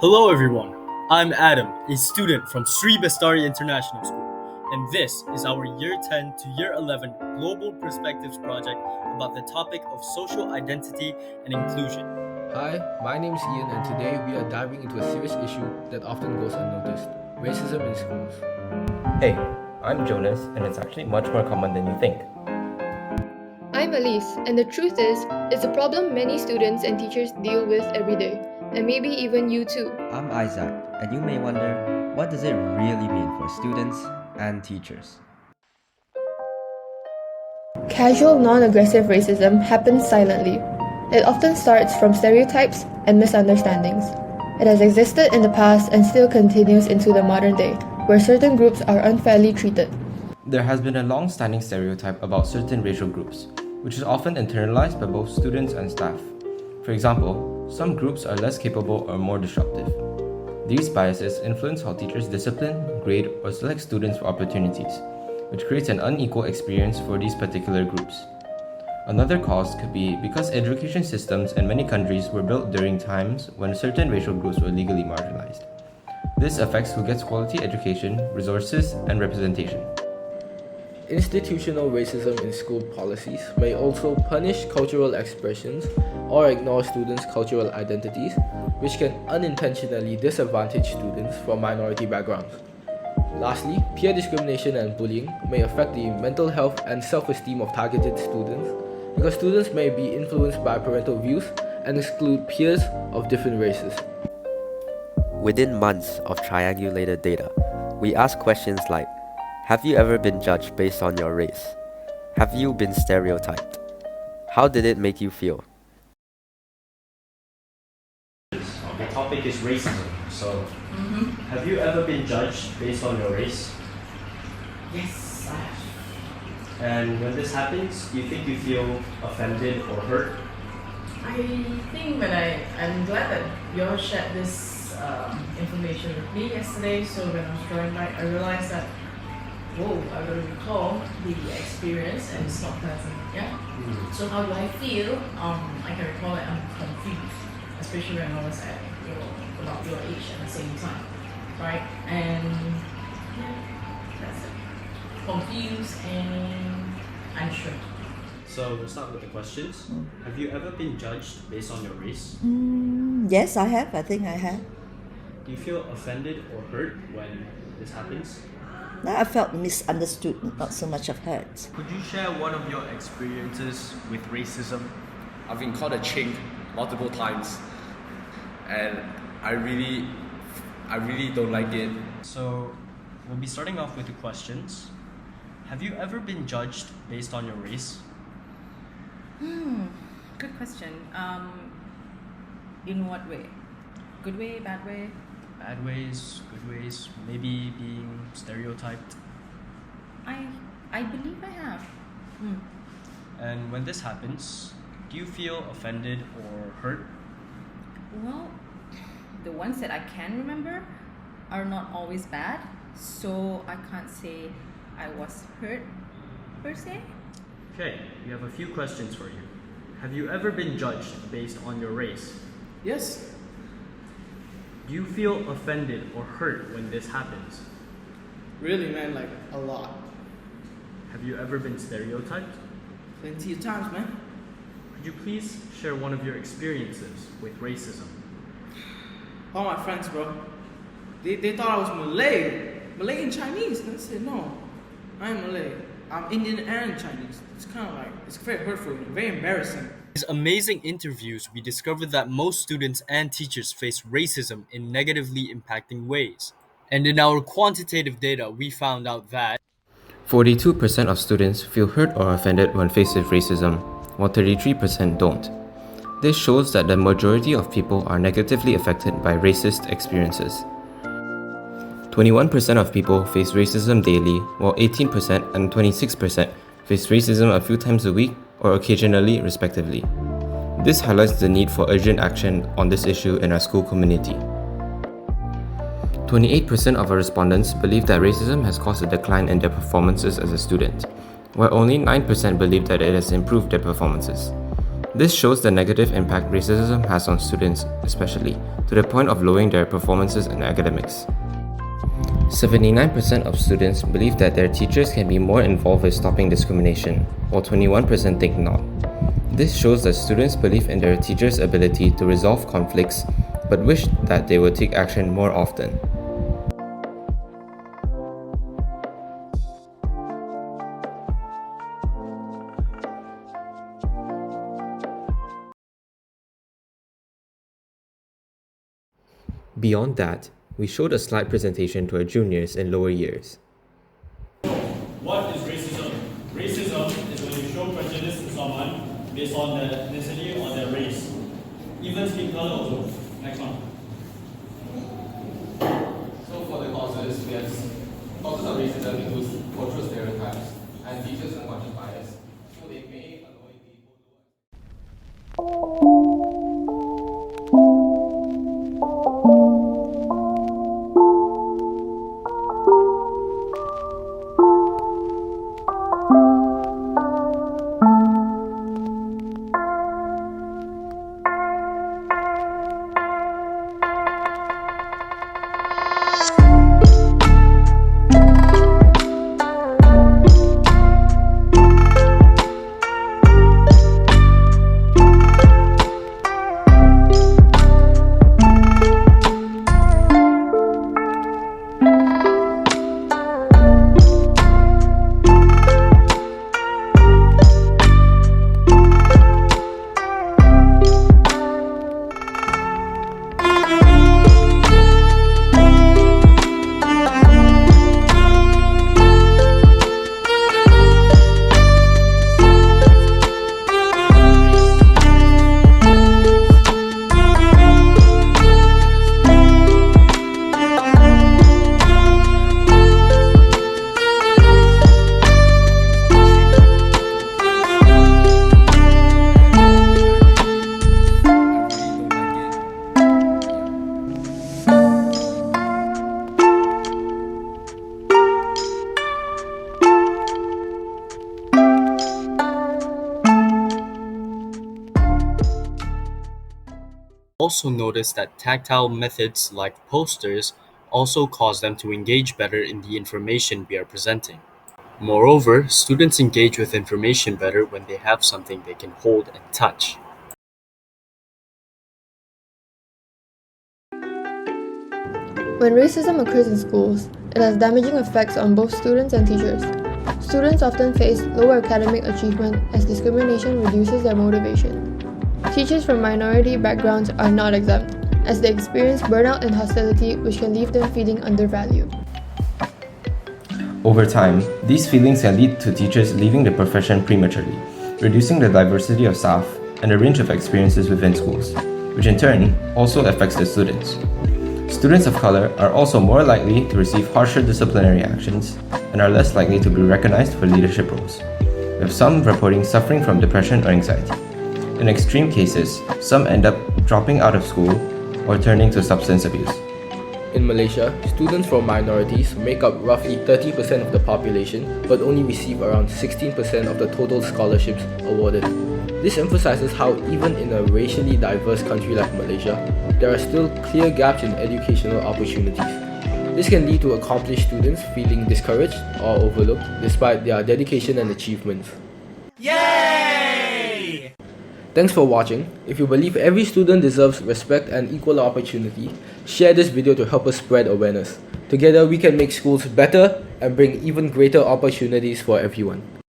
Hello everyone, I'm Adam, a student from Sri Bestari International School, and this is our Year 10 to Year 11 Global Perspectives project about the topic of social identity and inclusion. Hi, my name is Ian, and today we are diving into a serious issue that often goes unnoticed: racism in schools. Hey, I'm Jonas, and it's actually much more common than you think. I'm Elise, and the truth is, it's a problem many students and teachers deal with every day, and maybe even you too. I'm Isaac, and you may wonder, what does it really mean for students and teachers? Casual, non-aggressive racism happens silently. It often starts from stereotypes and misunderstandings. It has existed in the past and still continues into the modern day, where certain groups are unfairly treated. There has been a long-standing stereotype about certain racial groups, which is often internalized by both students and staff. For example, some groups are less capable or more disruptive. These biases influence how teachers discipline, grade, or select students for opportunities, which creates an unequal experience for these particular groups. Another cause could be because education systems in many countries were built during times when certain racial groups were legally marginalized. This affects who gets quality education, resources, and representation. Institutional racism in school policies may also punish cultural expressions or ignore students' cultural identities, which can unintentionally disadvantage students from minority backgrounds. Lastly, peer discrimination and bullying may affect the mental health and self-esteem of targeted students, because students may be influenced by parental views and exclude peers of different races. Within months of triangulated data, we ask questions like, have you ever been judged based on your race? Have you been stereotyped? How did it make you feel? The topic is racism. So, have you ever been judged based on your race? Yes, I have. And when this happens, do you think you feel offended or hurt? I think I'm glad that you all shared this information with me yesterday. So when I was drawing back, I realized that, whoa, I gotta recall the experience and it's not pleasant. Yeah. So how do I feel? I can recall that I'm confused, especially when I was at about your age at the same time, right? And yeah, that's it. Confused and unsure. So, we'll start with the questions. Have you ever been judged based on your race? Yes, I have. I think I have. Do you feel offended or hurt when this happens? No, I felt misunderstood, not so much of hurt. Could you share one of your experiences with racism? I've been called a chink multiple times, and I really don't like it. So, we'll be starting off with the questions. Have you ever been judged based on your race? Good question. In what way? Good way, bad way? Bad ways, good ways, maybe being stereotyped. I believe I have. And when this happens, do you feel offended or hurt? Well, the ones that I can remember are not always bad, so I can't say I was hurt per se. Okay, we have a few questions for you. Have you ever been judged based on your race? Yes. Do you feel offended or hurt when this happens? Really, man, like a lot. Have you ever been stereotyped? Plenty of times, man. Could you please share one of your experiences with racism? All my friends, bro, they thought I was Malay and Chinese. And I said, no, I'm Malay. I'm Indian and Chinese. It's kind of like, it's very hurtful, very embarrassing. In these amazing interviews, we discovered that most students and teachers face racism in negatively impacting ways. And in our quantitative data, we found out that 42% of students feel hurt or offended when faced with racism, while 33% don't. This shows that the majority of people are negatively affected by racist experiences. 21% of people face racism daily, while 18% and 26% face racism a few times a week or occasionally, respectively. This highlights the need for urgent action on this issue in our school community. 28% of our respondents believe that racism has caused a decline in their performances as a student, while only 9% believe that it has improved their performances. This shows the negative impact racism has on students, especially to the point of lowering their performances in academics. 79% of students believe that their teachers can be more involved with stopping discrimination, while 21% think not. This shows that students believe in their teachers' ability to resolve conflicts, but wish that they would take action more often. Beyond that, we showed a slide presentation to our juniors in lower years. What is racism? Racism is when you show prejudice to someone based on their ethnicity or their race. Even skin color also. Next one. So for the causes, we have causes of racism includes cultural stereotypes and teachers' unconscious bias. So they may annoy people Also notice that tactile methods like posters also cause them to engage better in the information we are presenting. Moreover, students engage with information better when they have something they can hold and touch. When racism occurs in schools, it has damaging effects on both students and teachers. Students often face lower academic achievement as discrimination reduces their motivation. Teachers from minority backgrounds are not exempt, as they experience burnout and hostility, which can leave them feeling undervalued. Over time, these feelings can lead to teachers leaving the profession prematurely, reducing the diversity of staff and the range of experiences within schools, which in turn also affects the students. Students of color are also more likely to receive harsher disciplinary actions and are less likely to be recognized for leadership roles, with some reporting suffering from depression or anxiety. In extreme cases, some end up dropping out of school or turning to substance abuse. In Malaysia, students from minorities make up roughly 30% of the population but only receive around 16% of the total scholarships awarded. This emphasizes how even in a racially diverse country like Malaysia, there are still clear gaps in educational opportunities. This can lead to accomplished students feeling discouraged or overlooked despite their dedication and achievements. Yay! Thanks for watching. If you believe every student deserves respect and equal opportunity, share this video to help us spread awareness. Together we can make schools better and bring even greater opportunities for everyone.